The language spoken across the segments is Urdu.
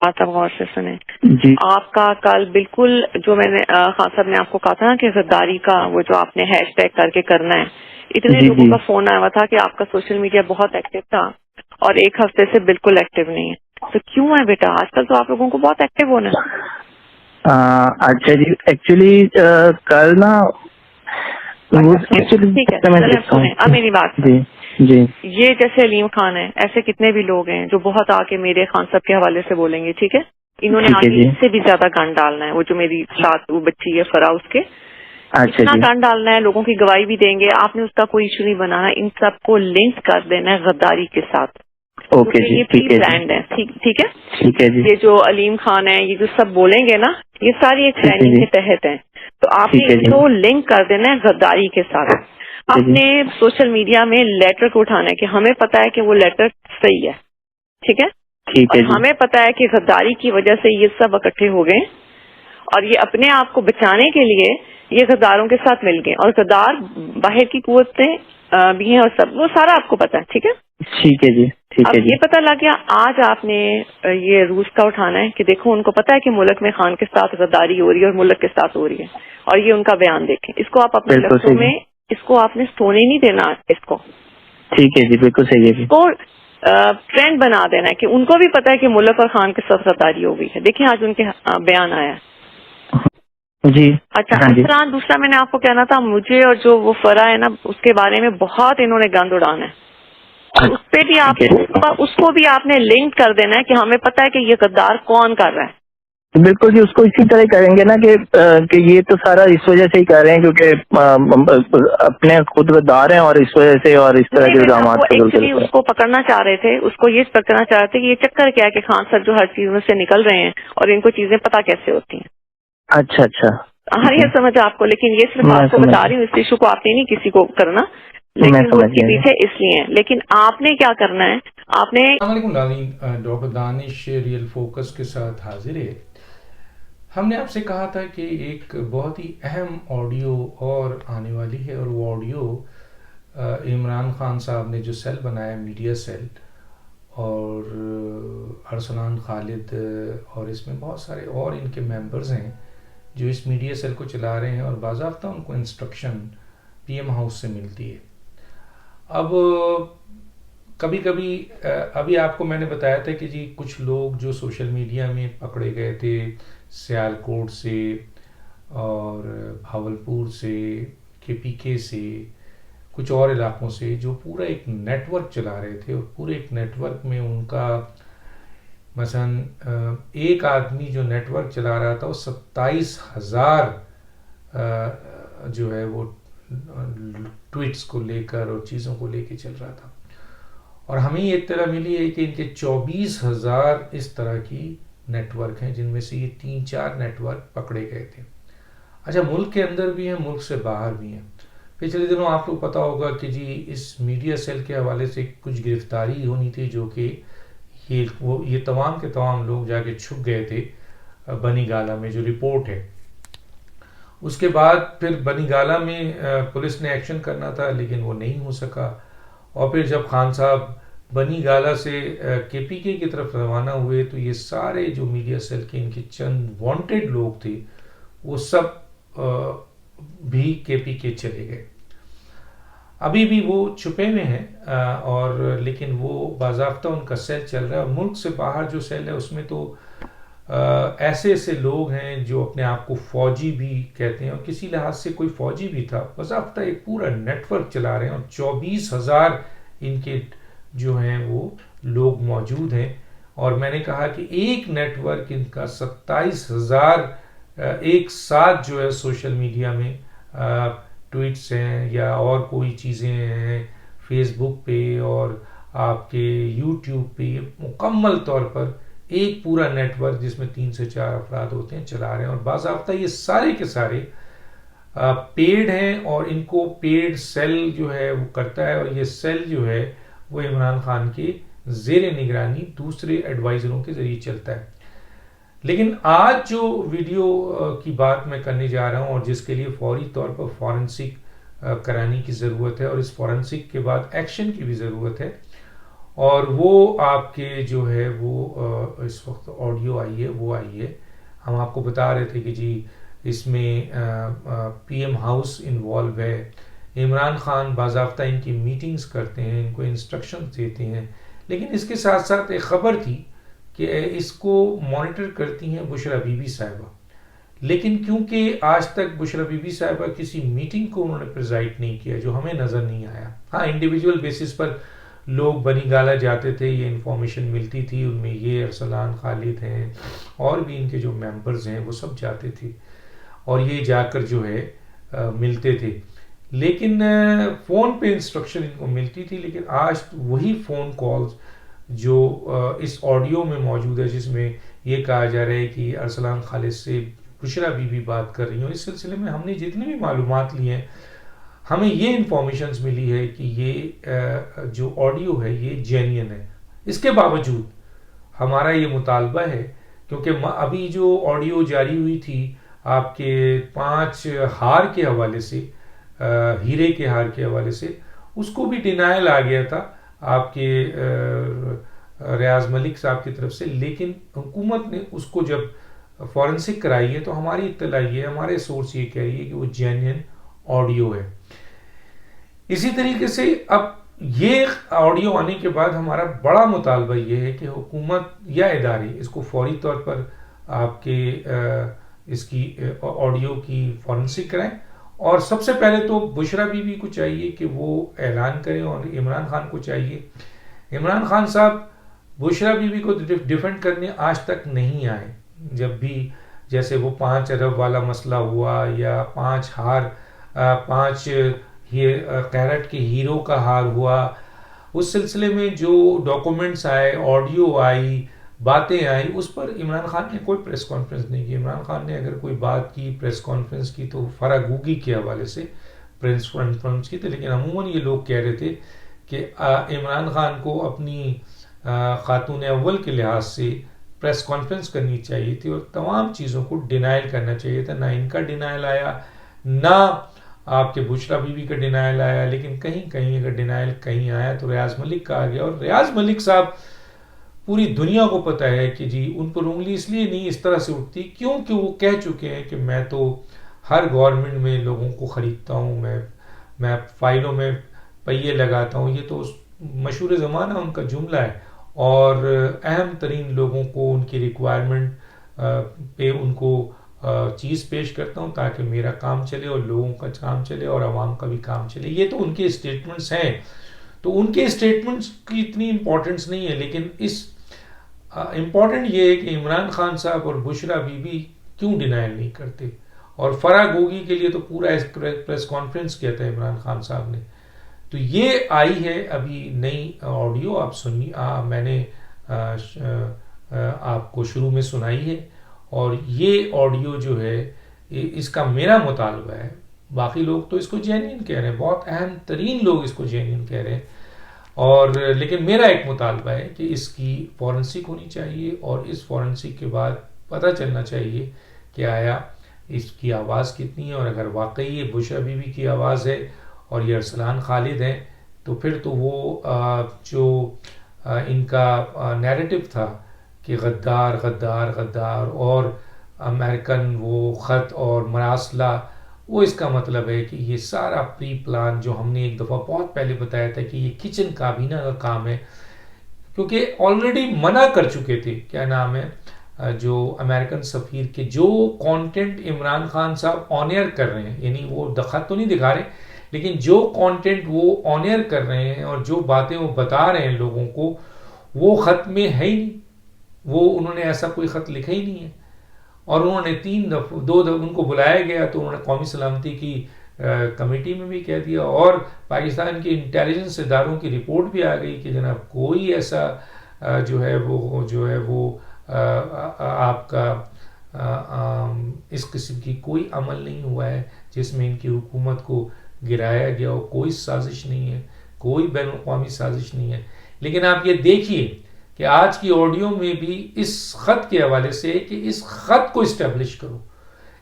بات آپ غور سے سنیں. جی آپ کا کل بالکل جو میں نے خان صاحب نے آپ کو کہا تھا نا کہ غداری کا وہ جو آپ نے ہیش ٹیگ کر کے کرنا ہے, اتنے جی لوگوں جی کا فون آیا ہوا تھا کہ آپ کا سوشل میڈیا بہت ایکٹیو تھا اور ایک ہفتے سے بالکل ایکٹیو نہیں ہے. تو کیوں ہے بیٹا؟ آج کل تو آپ لوگوں کو بہت ایکٹیو ہونا ہے. اچھا جی, ایکچولی کل نا وہ اچھا ایکچولی ٹھیک ہے, میں چلیں دیکھتا سنیں, اب ہوں. میری بات جی سنیں. جی یہ جیسے علیم خان ہے, ایسے کتنے بھی لوگ ہیں جو بہت آ کے میرے خان صاحب کے حوالے سے بولیں گے, ٹھیک ہے. انہوں نے ٹھیک ہے آگے جی. اس سے بھی زیادہ گن ڈالنا ہے. وہ جو میری ساتھ وہ بچی ہے فرا, اس کے اچھا اتنا جی. گن ڈالنا ہے, لوگوں کی گواہی بھی دیں گے. آپ نے اس کا کوئی ایشو نہیں بنانا, ان سب کو لنک کر دینا ہے غداری کے ساتھ, اوکے کیونکہ جی, یہ پری ٹھیک ہے جی, پلانڈ ہے. ٹھیک ہے. ٹھیک ہے جی, یہ جو علیم خان ہے, یہ جو سب بولیں گے نا, یہ ساری ایک ٹھیک ہے پلاننگ جی, کے تحت ہیں. تو آپ نے ٹھیک ہے ان جی, کو لنک کر دینا ہے غداری کے ساتھ. ٹھیک ہے آپ جی, نے سوشل میڈیا میں لیٹر کو اٹھانا ہے کہ ہمیں پتا ہے کہ وہ لیٹر صحیح ہے, ٹھیک ہے, ٹھیک اور ہے جی, ہمیں پتا ہے کہ غداری کی وجہ سے یہ سب اکٹھے ہو گئے اور یہ اپنے آپ کو بچانے کے لیے یہ غداروں کے ساتھ مل گئے. اور غدار باہر کی قوتیں بھی ہیں اور سب, وہ سارا آپ کو پتا ہے, ٹھیک ہے. ٹھیک ہے جی, ٹھیک اب ہے جی, یہ پتہ لگ گیا, آج آپ نے یہ روس کا اٹھانا ہے کہ دیکھو ان کو پتا ہے کہ ملک میں خان کے ساتھ غداری ہو رہی ہے اور ملک کے ساتھ ہو رہی ہے, اور یہ ان کا بیان دیکھیں. اس کو آپ اپنے بالکل لفظوں صحیح میں, ہے. اس کو آپ نے سونے نہیں دینا, اس کو ٹھیک ہے جی, بالکل صحیح ہے اس جی. کو ٹرینڈ بنا دینا ہے کہ ان کو بھی پتا ہے کہ ملک اور خان کے ساتھ غداری ہو گئی ہے. دیکھیں آج ان کے بیان آیا ہے. جی اچھا, ہاں اس جی, طرح دوسرا میں نے آپ کو کہنا تھا, مجھے اور جو وہ فرا ہے نا, اس کے بارے میں بہت انہوں نے گند اڑانا ہے. تو اس پہ بھی آپ ٹھیک ہے. اس کو بھی آپ نے لنک کر دینا ہے کہ ہمیں پتا ہے کہ یہ غدار کون کر رہا ہے. بالکل جی, اس کو اسی طرح کریں گے نا کہ یہ تو سارا اس وجہ سے ہی کر رہے ہیں کیونکہ اپنے خود غدار ہیں اور اس وجہ سے اور اس طرح نہیں کے بیٹا, وہ الزامات سے ایکچولی چلتے اس ہیں. کو پکڑنا چاہ رہے تھے, اس کو یہ پکڑنا چاہ رہے تھے کہ یہ چکر کیا ہے کہ خان صاحب جو ہر چیز میں سے نکل رہے ہیں اور ان کو چیزیں پتہ کیسے ہوتی ہیں. اچھا اچھا, ہر یہ سمجھ آپ کو, لیکن یہ صرف میں آپ کو سمجھ بتا گیا, رہی ہوں, اس ایشو کو آپ نے نہیں کسی کو کرنا, میں لیکن وہ سمجھ اس کے گیا جی. پیچھے اس لیے ہیں. لیکن آپ نے کیا کرنا ہے, آپ نے السلام علیکم ناظرین, ڈاکٹر دانش ریئل فوکس کے ساتھ حاضر ہے. ہم نے آپ سے کہا تھا کہ ایک بہت ہی اہم آڈیو اور آنے والی ہے, اور وہ آڈیو عمران خان صاحب نے جو سیل بنایا, میڈیا سیل, اور ارسلان خالد اور اس میں بہت سارے اور ان کے ممبرز ہیں جو اس میڈیا سیل کو چلا رہے ہیں, اور باضابطہ ان کو انسٹرکشن پی ایم ہاؤس سے ملتی ہے. اب کبھی کبھی ابھی آپ کو میں نے بتایا تھا کہ جی کچھ لوگ جو سوشل میڈیا میں پکڑے گئے تھے, سیالکوٹ سے اور بھاولپور سے, کے پی کے سے, کچھ اور علاقوں سے, جو پورا ایک نیٹ ورک چلا رہے تھے, اور پورے ایک نیٹ ورک میں ان کا مثلا ایک آدمی جو نیٹ ورک چلا رہا تھا وہ 27,000 جو ہے وہ ٹویٹس کو لے کر اور چیزوں کو لے کے چل رہا تھا. اور ہمیں یہ اطلاع ملی ہے کہ ان کے 24,000 اس طرح کی نیٹ ورک ہیں, جن میں سے یہ 3-4 نیٹ ورک پکڑے گئے تھے. اچھا, ملک کے اندر بھی ہیں, ملک سے باہر بھی ہیں. پچھلے دنوں آپ کو پتا ہوگا کہ جی اس میڈیا سیل کے حوالے سے کچھ گرفتاری ہونی تھی, جو کہ یہ تمام کے تمام لوگ جا کے چھپ گئے تھے بنی گالا میں, جو رپورٹ ہے. اس کے بعد پھر بنی گالا میں پولیس نے ایکشن کرنا تھا, لیکن وہ نہیں ہو سکا. اور پھر جب خان صاحب بنی گالا سے کے پی کے کی طرف روانہ ہوئے, تو یہ سارے جو میڈیا سیل کے ان کے چند وانٹڈ لوگ تھے, وہ سب بھی کے پی کے چلے گئے. ابھی بھی وہ چھپے ہوئے ہیں, اور لیکن وہ باضابطہ ان کا سیل چل رہا ہے. اور ملک سے باہر جو سیل ہے اس میں تو ایسے ایسے لوگ ہیں جو اپنے آپ کو فوجی بھی کہتے ہیں, اور کسی لحاظ سے کوئی فوجی بھی تھا, باضابطہ ایک پورا نیٹ ورک چلا رہے ہیں, اور 24,000 ان کے جو ہیں وہ لوگ موجود ہیں. اور میں نے کہا کہ ایک نیٹ ورک ان کا 27,000 ایک ساتھ جو ہے سوشل میڈیا میں ٹویٹس ہیں یا اور کوئی چیزیں ہیں, فیس بک پہ اور آپ کے یوٹیوب پہ, مکمل طور پر ایک پورا نیٹ ورک جس میں 3 سے 4 افراد ہوتے ہیں چلا رہے ہیں. اور باضابطہ یہ سارے کے سارے پیڈ ہیں, اور ان کو پیڈ سیل جو ہے وہ کرتا ہے, اور یہ سیل جو ہے وہ عمران خان کے زیر نگرانی دوسرے ایڈوائزروں کے ذریعے چلتا ہے. لیکن آج جو ویڈیو کی بات میں کرنے جا رہا ہوں, اور جس کے لیے فوری طور پر فورنسک کرانے کی ضرورت ہے, اور اس فورنسک کے بعد ایکشن کی بھی ضرورت ہے, اور وہ آپ کے جو ہے وہ اس وقت آڈیو آئی ہے، وہ آئی ہے. ہم آپ کو بتا رہے تھے کہ جی اس میں پی ایم ہاؤس انوالو ہے، عمران خان باضابطہ ان کی میٹنگز کرتے ہیں، ان کو انسٹرکشنز دیتے ہیں. لیکن اس کے ساتھ ساتھ ایک خبر تھی کہ اس کو مانیٹر کرتی ہیں بشرا بی بی صاحبہ. لیکن کیونکہ آج تک بشرا بی بی صاحبہ کسی میٹنگ کو انہوں نے پریزائڈ نہیں کیا، جو ہمیں نظر نہیں آیا. ہاں انڈیویجول بیسس پر لوگ بنی گالا جاتے تھے، یہ انفارمیشن ملتی تھی، ان میں یہ ارسلان خالد ہیں اور بھی ان کے جو ممبرز ہیں وہ سب جاتے تھے اور یہ جا کر جو ہے ملتے تھے. لیکن فون پہ انسٹرکشن ان کو ملتی تھی. لیکن آج وہی فون کالز جو اس آڈیو میں موجود ہے، جس میں یہ کہا جا رہا ہے کہ ارسلان خالد سے بشرا بی بی بات کر رہی ہوں، اس سلسلے میں ہم نے جتنی بھی معلومات لی ہیں ہمیں یہ انفارمیشنز ملی ہے کہ یہ جو آڈیو ہے یہ جینین ہے. اس کے باوجود ہمارا یہ مطالبہ ہے، کیونکہ ابھی جو آڈیو جاری ہوئی تھی آپ کے 5 ہار کے حوالے سے، ہیرے کے ہار کے حوالے سے، اس کو بھی ڈینائل آ گیا تھا آپ کے ریاض ملک صاحب کی طرف سے. لیکن حکومت نے اس کو جب فورنسک کرائی ہے تو ہماری اطلاع یہ ہے، ہمارے سورس یہ کہہ رہی ہے کہ وہ جینین آڈیو ہے. اسی طریقے سے اب یہ آڈیو آنے کے بعد ہمارا بڑا مطالبہ یہ ہے کہ حکومت یا ادارے اس کو فوری طور پر آپ کے اس کی آڈیو کی فورنسک کرائیں. اور سب سے پہلے تو بشرا بی بی کو چاہیے کہ وہ اعلان کریں، اور عمران خان کو چاہیے. عمران خان صاحب بشرا بی بی کو ڈیفینڈ کرنے آج تک نہیں آئے. جب بھی جیسے وہ 5 ارب والا مسئلہ ہوا یا 5 کیرٹ کے ہیرو کا ہار ہوا، اس سلسلے میں جو ڈاکومنٹس آئے، آڈیو آئی، باتیں آئی، اس پر عمران خان نے کوئی پریس کانفرنس نہیں کی. عمران خان نے اگر کوئی بات کی، پریس کانفرنس کی، تو فراگوگی کے حوالے سے پریس کانفرنس کی تھی. لیکن عموماً یہ لوگ کہہ رہے تھے کہ عمران خان کو اپنی خاتون اول کے لحاظ سے پریس کانفرنس کرنی چاہیے تھی اور تمام چیزوں کو ڈینائل کرنا چاہیے تھا. نہ ان کا ڈینائل آیا، نہ آپ کے بشرا بی بی کا ڈینائل آیا. لیکن کہیں اگر ڈینائل کہیں آیا تو ریاض ملک کا آ گیا. اور ریاض ملک صاحب پوری دنیا کو پتہ ہے کہ جی ان پر انگلی اس لیے نہیں اس طرح سے اٹھتی کیونکہ وہ کہہ چکے ہیں کہ میں تو ہر گورنمنٹ میں لوگوں کو خریدتا ہوں، میں فائلوں میں پہیے لگاتا ہوں. یہ تو مشہور زمانہ ان کا جملہ ہے. اور اہم ترین لوگوں کو ان کی ریکوائرمنٹ پہ ان کو چیز پیش کرتا ہوں تاکہ میرا کام چلے اور لوگوں کا کام چلے اور عوام کا بھی کام چلے. یہ تو ان کے اسٹیٹمنٹس ہیں. تو ان کے اسٹیٹمنٹس کی اتنی امپورٹنس نہیں ہے. لیکن اس امپورٹنٹ یہ ہے کہ عمران خان صاحب اور بشرا بی بی کیوں ڈینائل نہیں کرتے. اور فراگوگی کے لیے تو پورا پریس کانفرنس کیا تھا عمران خان صاحب نے. تو یہ آئی ہے ابھی نئی آڈیو، آپ سنیے. میں نے آپ کو شروع میں سنائی ہے. اور یہ آڈیو جو ہے اس کا میرا مطالبہ ہے، باقی لوگ تو اس کو جینین کہہ رہے ہیں، بہت اہم ترین لوگ اس کو جینین کہہ رہے ہیں، اور لیکن میرا ایک مطالبہ ہے کہ اس کی فورنسک ہونی چاہیے اور اس فورنسک کے بعد پتہ چلنا چاہیے کہ آیا اس کی آواز کتنی ہے. اور اگر واقعی یہ بشرا بی بی کی آواز ہے اور یہ ارسلان خالد ہیں تو پھر تو وہ جو ان کا نیریٹو تھا کہ غدار غدار غدار اور امریکن وہ خط اور مراسلہ، وہ اس کا مطلب ہے کہ یہ سارا پری پلان جو ہم نے ایک دفعہ بہت پہلے بتایا تھا کہ یہ کچن کابینہ کا کام ہے، کیونکہ آلریڈی منع کر چکے تھے کیا نام ہے جو امریکن سفیر کے جو کانٹینٹ عمران خان صاحب آن ایئر کر رہے ہیں، یعنی وہ خط تو نہیں دکھا رہے لیکن جو کانٹینٹ وہ آن ایئر کر رہے ہیں اور جو باتیں وہ بتا رہے ہیں لوگوں کو، وہ خط میں ہے ہی نہیں. وہ انہوں نے ایسا کوئی خط لکھا ہی نہیں ہے. اور انہوں نے 2 دفعہ ان کو بلایا گیا تو انہوں نے قومی سلامتی کی کمیٹی میں بھی کہہ دیا اور پاکستان کے انٹیلیجنس اداروں کی رپورٹ بھی آ گئی کہ جناب کوئی ایسا جو ہے وہ آپ کا اس قسم کی کوئی عمل نہیں ہوا ہے جس میں ان کی حکومت کو گرایا گیا ہو. کوئی سازش نہیں ہے، کوئی بین الاقوامی سازش نہیں ہے. لیکن آپ یہ دیکھیے کہ آج کی آڈیو میں بھی اس خط کے حوالے سے کہ اس خط کو اسٹیبلش کرو.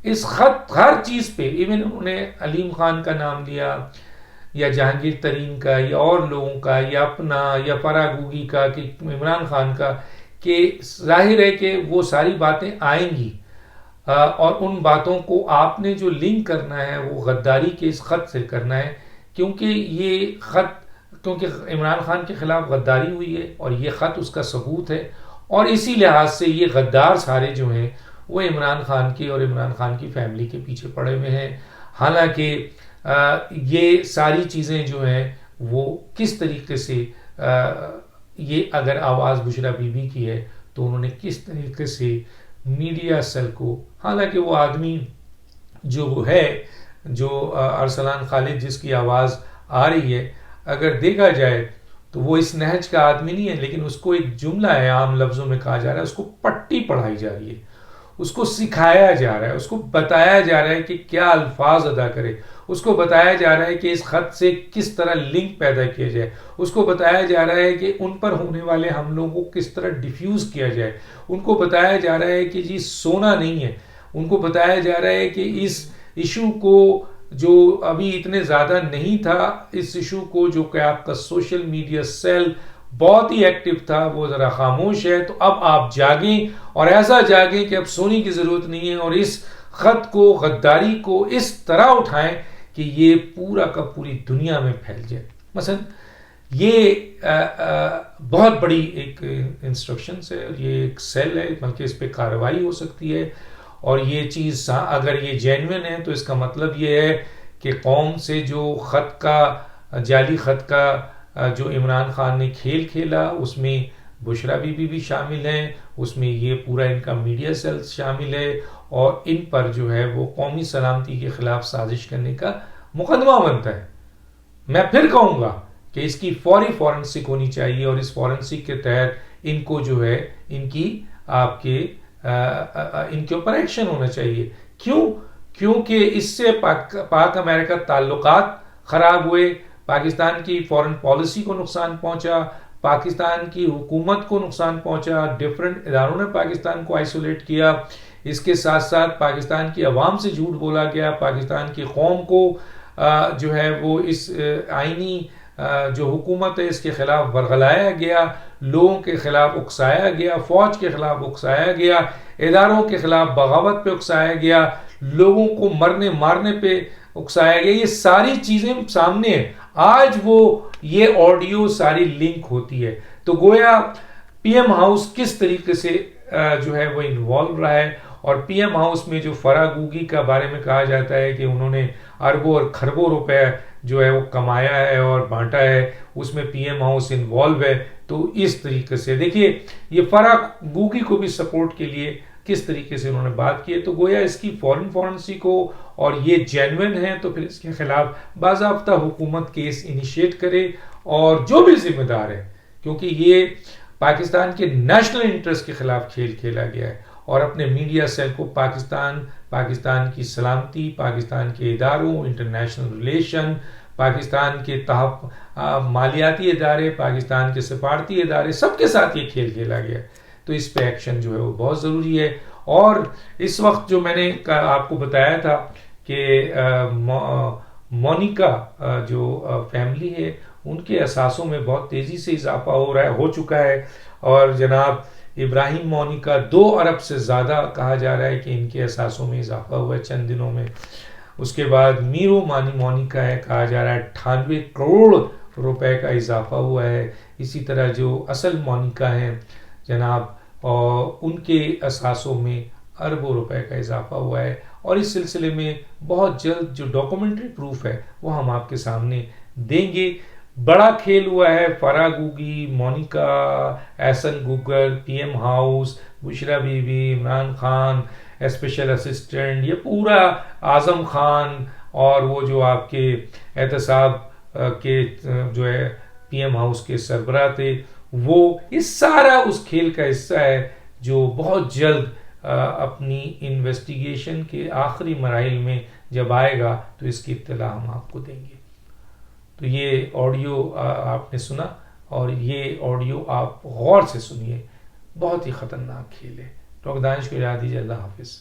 اس خط ہر چیز پہ، ایون انہوں نے علیم خان کا نام لیا، یا جہانگیر ترین کا یا اور لوگوں کا یا اپنا یا فرح گوگی کا کہ عمران خان کا، کہ ظاہر ہے کہ وہ ساری باتیں آئیں گی، اور ان باتوں کو آپ نے جو لنک کرنا ہے وہ غداری کے اس خط سے کرنا ہے، کیونکہ یہ خط، کیونکہ عمران خان کے خلاف غداری ہوئی ہے اور یہ خط اس کا ثبوت ہے، اور اسی لحاظ سے یہ غدار سارے جو ہیں وہ عمران خان کے اور عمران خان کی فیملی کے پیچھے پڑے ہوئے ہیں. حالانکہ یہ ساری چیزیں جو ہیں وہ کس طریقے سے، یہ اگر آواز بشرا بی بی کی ہے تو انہوں نے کس طریقے سے میڈیا سیل کو، حالانکہ وہ آدمی جو ہے، جو ارسلان خالد جس کی آواز آ رہی ہے، اگر دیکھا جائے تو وہ اس نہج کا آدمی نہیں ہے، لیکن اس کو ایک جملہ ہے، عام لفظوں میں کہا جا رہا ہے، اس کو پٹی پڑھائی جا رہی ہے، اس کو سکھایا جا رہا ہے، اس کو بتایا جا رہا ہے کہ کیا الفاظ ادا کرے، اس کو بتایا جا رہا ہے کہ اس خط سے کس طرح لنک پیدا کیا جائے، اس کو بتایا جا رہا ہے کہ ان پر ہونے والے حملوں کو کس طرح ڈیفیوز کیا جائے، ان کو بتایا جا رہا ہے کہ جی سونا نہیں ہے، ان کو بتایا جا رہا ہے کہ اس ایشو کو جو ابھی اتنے زیادہ نہیں تھا، اس ایشو کو جو کہ آپ کا سوشل میڈیا سیل بہت ہی ایکٹیو تھا وہ ذرا خاموش ہے، تو اب آپ جاگیں اور ایسا جاگیں کہ اب سونے کی ضرورت نہیں ہے، اور اس خط کو، غداری کو اس طرح اٹھائیں کہ یہ پورا کا پوری دنیا میں پھیل جائے. مثلا یہ بہت بڑی ایک انسٹرکشنز ہے، یہ ایک سیل ہے، بلکہ اس پہ کارروائی ہو سکتی ہے، اور یہ چیز اگر یہ جینوئن ہے تو اس کا مطلب یہ ہے کہ قوم سے جو خط کا، جعلی خط کا جو عمران خان نے کھیل کھیلا، اس میں بشرا بی بی بھی شامل ہیں، اس میں یہ پورا ان کا میڈیا سیل شامل ہے، اور ان پر جو ہے وہ قومی سلامتی کے خلاف سازش کرنے کا مقدمہ بنتا ہے. میں پھر کہوں گا کہ اس کی فوری فورنسک ہونی چاہیے، اور اس فورنسک کے تحت ان کو جو ہے ان کی آپ کے ان کے اوپر ایکشن ہونا چاہیے. کیونکہ اس سے پاک امریکہ تعلقات خراب ہوئے، پاکستان کی فورن پالیسی کو نقصان پہنچا، پاکستان کی حکومت کو نقصان پہنچا، ڈیفرنٹ اداروں نے پاکستان کو آئسولیٹ کیا، اس کے ساتھ ساتھ پاکستان کی عوام سے جھوٹ بولا گیا، پاکستان کی قوم کو جو ہے وہ اس آئینی جو حکومت ہے اس کے خلاف ورغلایا گیا، لوگوں کے خلاف اکسایا گیا، فوج کے خلاف اکسایا گیا، اداروں کے خلاف بغاوت پہ اکسایا گیا، لوگوں کو مرنے مارنے پہ اکسایا گیا. یہ ساری چیزیں سامنے ہیں. آج وہ یہ آڈیو ساری لنک ہوتی ہے، تو گویا پی ایم ہاؤس کس طریقے سے جو ہے وہ انوالو رہا ہے، اور پی ایم ہاؤس میں جو فرح گوگی کا بارے میں کہا جاتا ہے کہ انہوں نے اربوں اور خربوں روپے جو ہے وہ کمایا ہے اور بانٹا ہے، اس میں پی ایم ہاؤس انوالو ہے. تو اس طریقے سے دیکھیے یہ فرح گوگی کو بھی سپورٹ کے لیے کس طریقے سے انہوں نے بات کی ہے، تو گویا اس کی فورنسک ہو اور یہ جینوئن ہے تو پھر اس کے خلاف باضابطہ حکومت کیس انیشیٹ کرے، اور جو بھی ذمہ دار ہے، کیونکہ یہ پاکستان کے نیشنل انٹرسٹ کے خلاف کھیل کھیلا گیا ہے، اور اپنے میڈیا سیل کو پاکستان کی سلامتی، پاکستان کے اداروں، انٹرنیشنل ریلیشن، پاکستان کے مالیاتی ادارے، پاکستان کے سفارتی ادارے، سب کے ساتھ یہ کھیل کھیلا گیا ہے. تو اس پہ ایکشن جو ہے وہ بہت ضروری ہے. اور اس وقت جو میں نے آپ کو بتایا تھا کہ مونیکا جو فیملی ہے ان کے اثاثوں میں بہت تیزی سے اضافہ ہو چکا ہے، اور جناب ابراہیم مونیکا 2 ارب سے زیادہ کہا جا رہا ہے کہ ان کے اثاثوں میں اضافہ ہوا ہے چند دنوں میں. اس کے بعد میرو مونیکا ہے، کہا جا رہا ہے 98 کروڑ روپے کا اضافہ ہوا ہے. اسی طرح جو اصل مونیکا ہیں جناب، اور ان کے اثاثوں میں اربوں روپے کا اضافہ ہوا ہے، اور اس سلسلے میں بہت جلد جو ڈاکومنٹری پروف ہے وہ ہم آپ کے سامنے دیں گے. بڑا کھیل ہوا ہے، فرح گوگی، مونیکا، احسن گوگر، PM house, Bushra Bibi, Imran Khan special assistant, یہ پورا اعظم خان، اور وہ جو آپ کے احتساب کے جو ہے پی ایم ہاؤس کے سربراہ تھے، وہ اس سارا اس کھیل کا حصہ ہے جو بہت جلد اپنی انویسٹیگیشن کے آخری مراحل میں جب آئے گا تو اس کی اطلاع ہم آپ کو دیں گے. تو یہ آڈیو آپ نے سنا، اور یہ آڈیو آپ غور سے سنیے، بہت ہی خطرناک کھیل ہے. ڈاکٹر دانش کو اجازت دیجیے، اللہ حافظ.